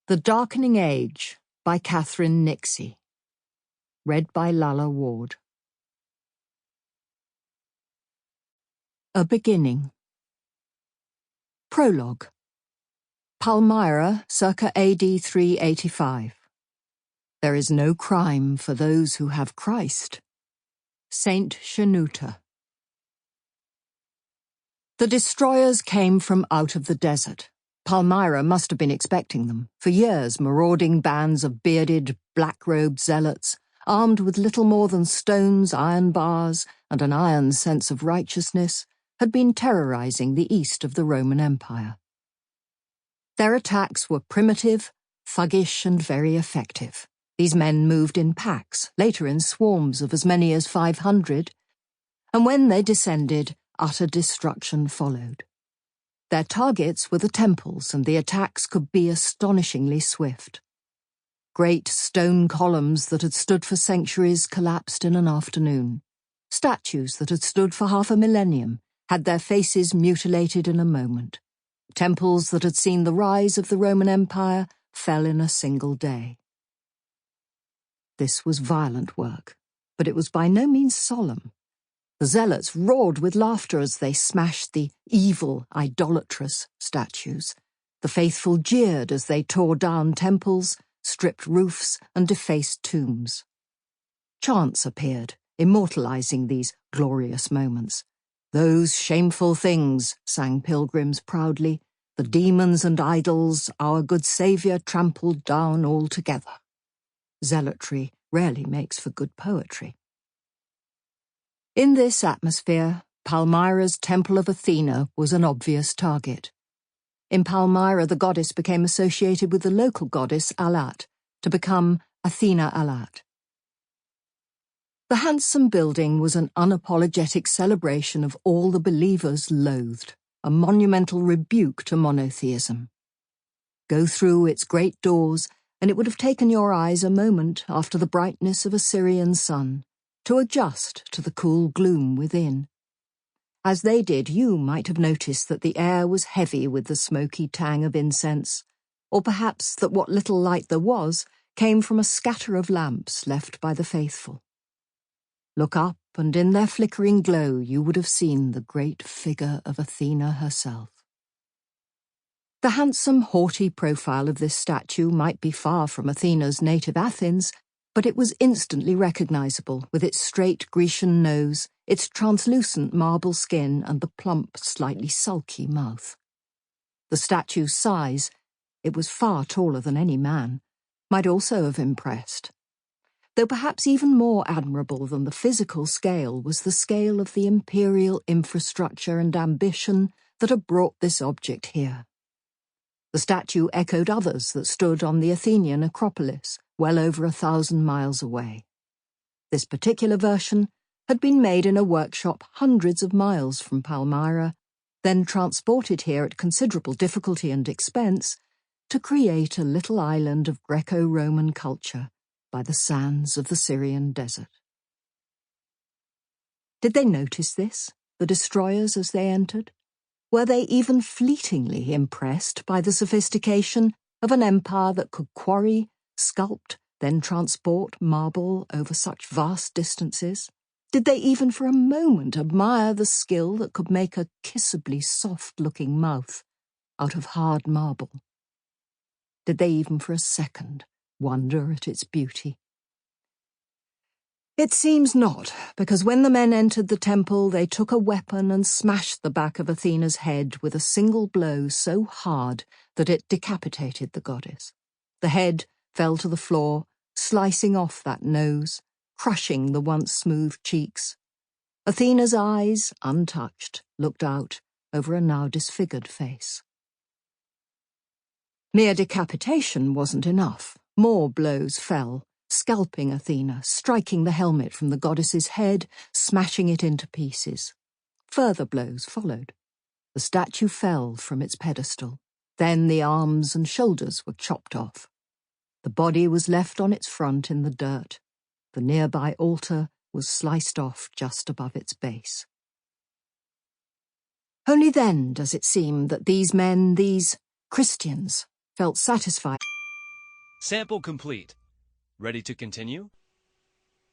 The Darkening Age by Catherine Nixey. Read by Lalla Ward. A Beginning. Prologue. Palmyra, circa AD 385. There is no crime for those who have Christ. Saint Shenouda. The destroyers came from out of the desert. Palmyra must have been expecting them. For years, marauding bands of bearded, black-robed zealots, armed with little more than stones, iron bars, and an iron sense of righteousness, had been terrorizing the east of the Roman Empire. Their attacks were primitive, thuggish, and very effective. These men moved in packs, later in swarms of as many as 500, and when they descended, utter destruction followed. Their targets were the temples, and the attacks could be astonishingly swift. Great stone columns that had stood for centuries collapsed in an afternoon. Statues that had stood for half a millennium had their faces mutilated in a moment. Temples that had seen the rise of the Roman Empire fell in a single day. This was violent work, but it was by no means solemn. The zealots roared with laughter as they smashed the evil, idolatrous statues. The faithful jeered as they tore down temples, stripped roofs, and defaced tombs. Chants appeared, immortalizing these glorious moments. "Those shameful things," sang pilgrims proudly, "the demons and idols our good Saviour trampled down altogether." Zealotry rarely makes for good poetry. In this atmosphere, Palmyra's Temple of Athena was an obvious target. In Palmyra, the goddess became associated with the local goddess Allat, to become Athena Allat. The handsome building was an unapologetic celebration of all the believers loathed, a monumental rebuke to monotheism. Go through its great doors, and it would have taken your eyes a moment after the brightness of a Syrian sun to adjust to the cool gloom within. As they did, you might have noticed that the air was heavy with the smoky tang of incense, or perhaps that what little light there was came from a scatter of lamps left by the faithful. Look up, and in their flickering glow you would have seen the great figure of Athena herself. The handsome, haughty profile of this statue might be far from Athena's native Athens, but it was instantly recognizable with its straight Grecian nose, its translucent marble skin, and the plump, slightly sulky mouth. The statue's size, it was far taller than any man, might also have impressed. Though perhaps even more admirable than the physical scale was the scale of the imperial infrastructure and ambition that had brought this object here. The statue echoed others that stood on the Athenian Acropolis, well over 1,000 miles away. This particular version had been made in a workshop hundreds of miles from Palmyra, then transported here at considerable difficulty and expense to create a little island of Greco-Roman culture by the sands of the Syrian desert. Did they notice this, the destroyers, as they entered? Were they even fleetingly impressed by the sophistication of an empire that could quarry, sculpt, then transport marble over such vast distances? Did they even for a moment admire the skill that could make a kissably soft-looking mouth out of hard marble? Did they even for a second wonder at its beauty? It seems not, because when the men entered the temple, they took a weapon and smashed the back of Athena's head with a single blow so hard that it decapitated the goddess. The head fell to the floor, slicing off that nose, crushing the once smooth cheeks. Athena's eyes, untouched, looked out over a now disfigured face. Mere decapitation wasn't enough. More blows fell, scalping Athena, striking the helmet from the goddess's head, smashing it into pieces. Further blows followed. The statue fell from its pedestal. Then the arms and shoulders were chopped off. The body was left on its front in the dirt. The nearby altar was sliced off just above its base. Only then does it seem that these men, these Christians, felt satisfied. Sample complete. Ready to continue?